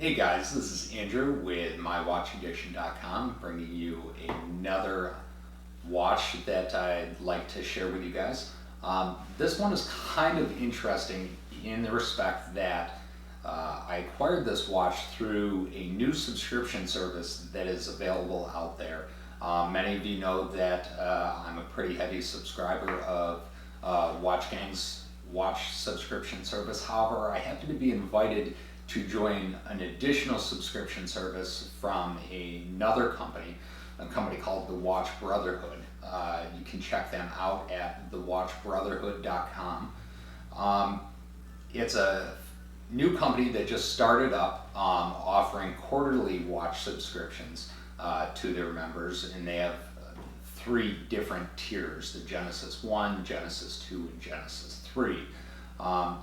Hey guys, this is Andrew with MyWatchAddiction.com, bringing you another watch that I'd like to share with you guys. This one is kind of interesting in the respect that I acquired this watch through a new subscription service that is available out there. Many of you know that I'm a pretty heavy subscriber of watchgang's watch subscription service. However, I happen to be invited to join an additional subscription service from another company, a company called the Watch Brotherhood. You can check them out at thewatchbrotherhood.com. It's a new company that just started up, offering quarterly watch subscriptions to their members, and they have three different tiers: the Genesis 1, Genesis 2, and Genesis 3.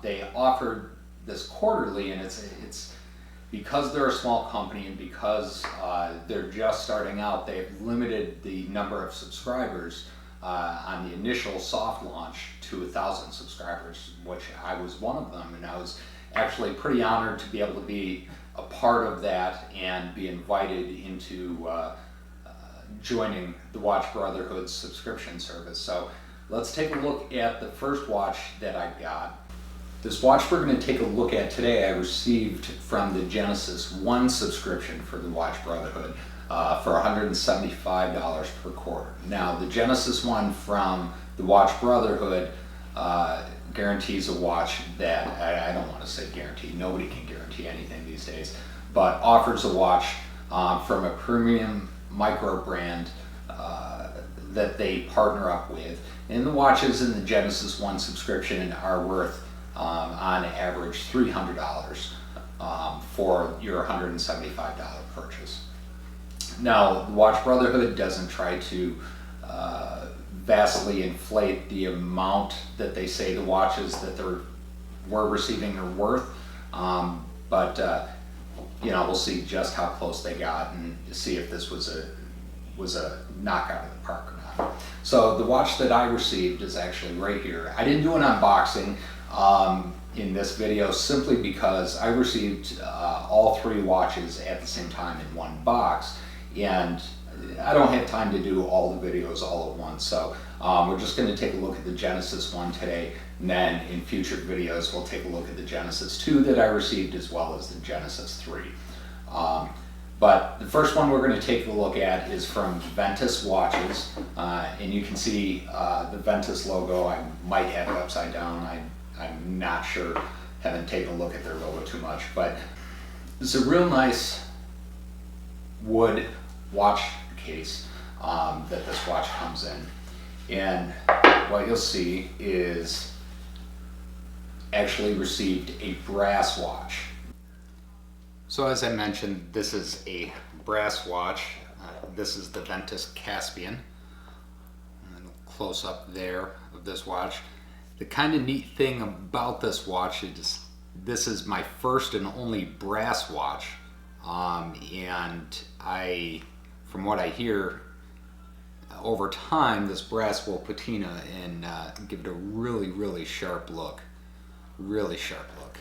They offered this quarterly, and it's because they're a small company and because they're just starting out, they've limited the number of subscribers on the initial soft launch to 1,000 subscribers, which I was one of them, and I was actually pretty honored to be able to be a part of that and be invited into joining the Watch Brotherhood subscription service. So let's take a look at the first watch that I got. This watch we're going to take a look at today, I received from the Genesis 1 subscription for the Watch Brotherhood for $175 per quarter. Now, the Genesis 1 from the Watch Brotherhood guarantees a watch that, I don't want to say guarantee, nobody can guarantee anything these days, but offers a watch from a premium micro brand that they partner up with. And the watches in the Genesis 1 subscription are worth on average $300 for your $175 purchase. Now, the Watch Brotherhood doesn't try to vastly inflate the amount that they say the watches that we're receiving are worth, but we'll see just how close they got and see if this was a knockout of the park or not. So the watch that I received is actually right here. I didn't do an unboxing in this video simply because I received all three watches at the same time in one box, and I don't have time to do all the videos all at once. So we're just going to take a look at the Genesis 1 today, and then in future videos we'll take a look at the Genesis 2 that I received as well as the Genesis 3. But the first one we're going to take a look at is from Ventus Watches, and you can see the Ventus logo. I might have it upside down. I'm not sure, haven't taken a look at their logo too much, but it's a real nice wood watch case that this watch comes in. And what you'll see is actually received a brass watch. So as I mentioned, this is a brass watch. This is the Ventus Caspian. And a close up there of this watch. The kind of neat thing about this watch is this is my first and only brass watch, and from what I hear, over time this brass will patina and give it a really sharp look. Really sharp look.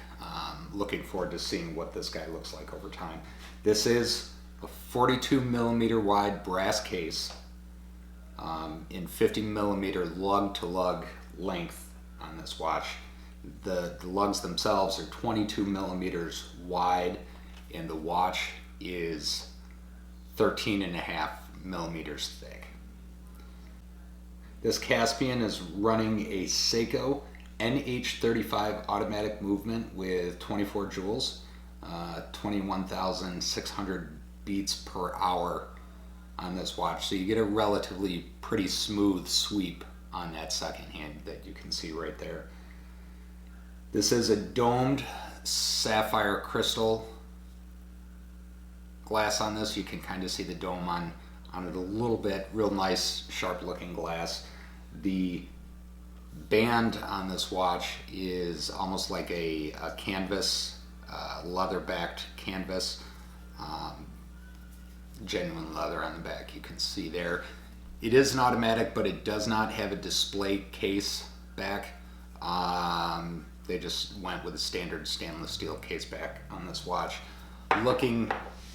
Looking forward to seeing what this guy looks like over time. This is a 42 millimeter wide brass case in 50 millimeter lug to lug length on this watch. The lugs themselves are 22 millimeters wide, and the watch is 13.5 millimeters thick. This Caspian is running a Seiko NH35 Automatic Movement with 24 joules, 21,600 beats per hour on this watch. So you get a relatively pretty smooth sweep on that second hand that you can see right there. This is a domed Sapphire Crystal glass on this. You can kind of see the dome on it a little bit. Real nice, sharp looking glass. The band on this watch is almost like a canvas, leather backed canvas. Genuine leather on the back, you can see there. It is an automatic, but it does not have a display case back. They just went with a standard stainless steel case back on this watch. looking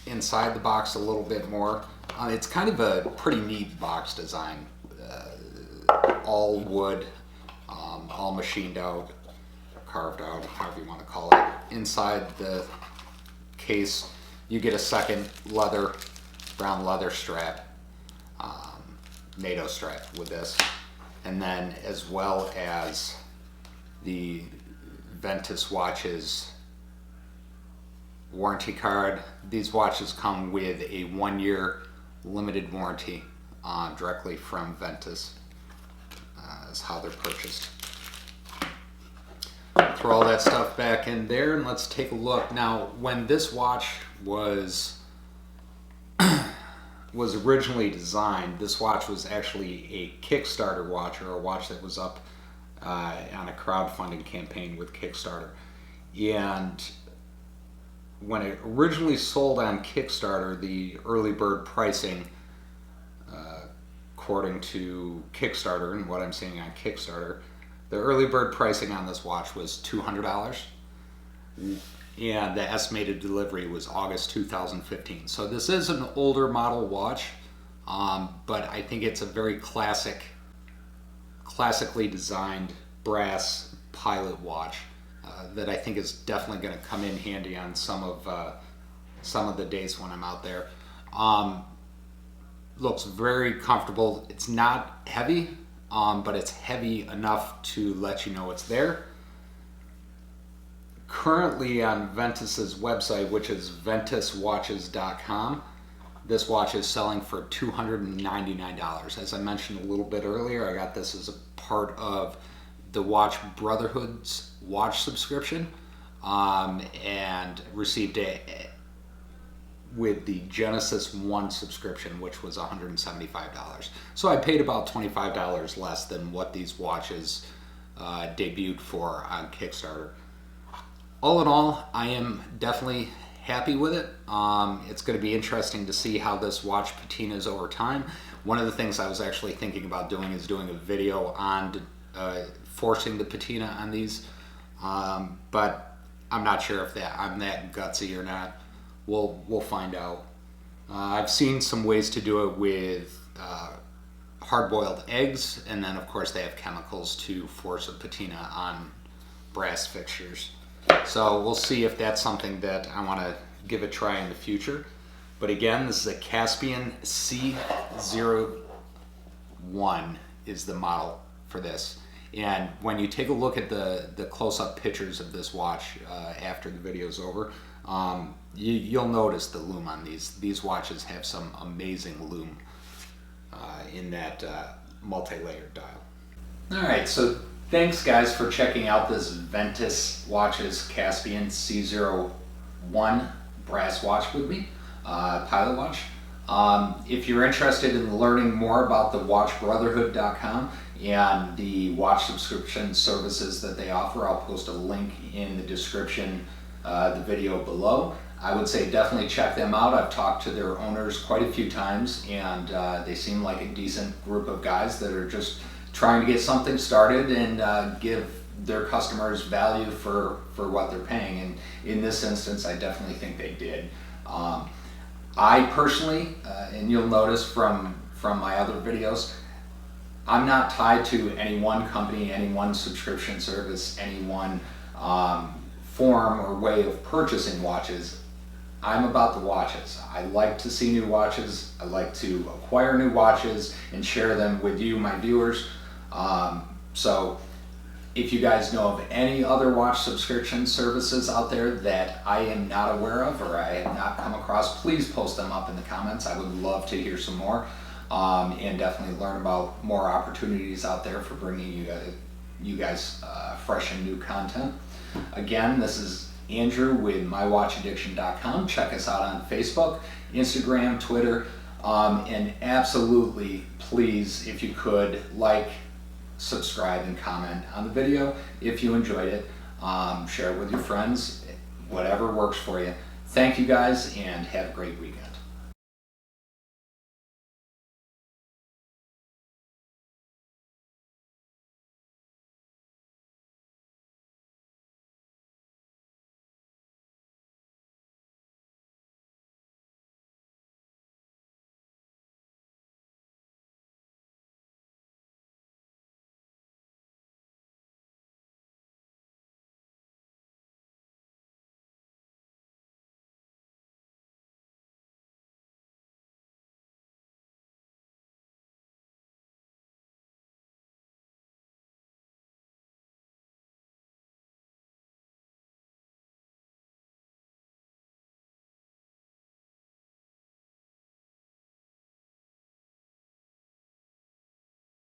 inside the box a little bit more, it's kind of a pretty neat box design. All wood, all machined out, carved out, however you want to call it. Inside the case, you get a second brown leather strap, NATO strap with this, and then as well as the Ventus Watches warranty card. These watches come with a 1-year limited warranty directly from Ventus. Is how they're purchased. Throw all that stuff back in there and let's take a look. Now, when this watch was originally designed, this watch was actually a Kickstarter watch, or a watch that was up on a crowdfunding campaign with Kickstarter. And when it originally sold on Kickstarter, the early bird pricing, according to Kickstarter and what I'm seeing on Kickstarter, the early bird pricing on this watch was $200, and the estimated delivery was August 2015. So this is an older model watch, but I think it's a very classically designed brass pilot watch that I think is definitely going to come in handy on some of the days when I'm out there. Looks very comfortable. It's not heavy, but it's heavy enough to let you know it's there. Currently on Ventus's website, which is ventuswatches.com, this watch is selling for $299. As I mentioned a little bit earlier, I got this as a part of the Watch Brotherhood's watch subscription, and received it with the Genesis 1 subscription, which was $175. So I paid about $25 less than what these watches debuted for on Kickstarter. All in all, I am definitely happy with it. It's going to be interesting to see how this watch patinas over time. One of the things I was actually thinking about doing is doing a video on forcing the patina on these, but I'm not sure if I'm that gutsy or not. We'll find out. I've seen some ways to do it with hard-boiled eggs, and then of course they have chemicals to force a patina on brass fixtures. So we'll see if that's something that I want to give a try in the future. But again, this is a Caspian C-01 is the model for this. And when you take a look at the close-up pictures of this watch after the video's over, you'll notice the lume on these. These watches have some amazing lume in that multi-layered dial. All right, so thanks guys for checking out this Ventus Watches Caspian C-01 brass watch with me, pilot watch. If you're interested in learning more about the watchbrotherhood.com and the watch subscription services that they offer, I'll post a link in the description, the video below. I would say definitely check them out. I've talked to their owners quite a few times, and they seem like a decent group of guys that are just trying to get something started and give their customers value for what they're paying. And in this instance, I definitely think they did. I personally, and you'll notice from my other videos, I'm not tied to any one company, any one subscription service, any one form or way of purchasing watches. I'm about the watches. I like to see new watches. I like to acquire new watches and share them with you, my viewers. So if you guys know of any other watch subscription services out there that I am not aware of or I have not come across, please post them up in the comments. I would love to hear some more, and definitely learn about more opportunities out there for bringing you guys fresh and new content. Again, this is Andrew with mywatchaddiction.com. Check us out on Facebook, Instagram, Twitter, and absolutely, please, if you could, like, subscribe, and comment on the video if you enjoyed it. Share it with your friends, whatever works for you. Thank you guys, and have a great weekend.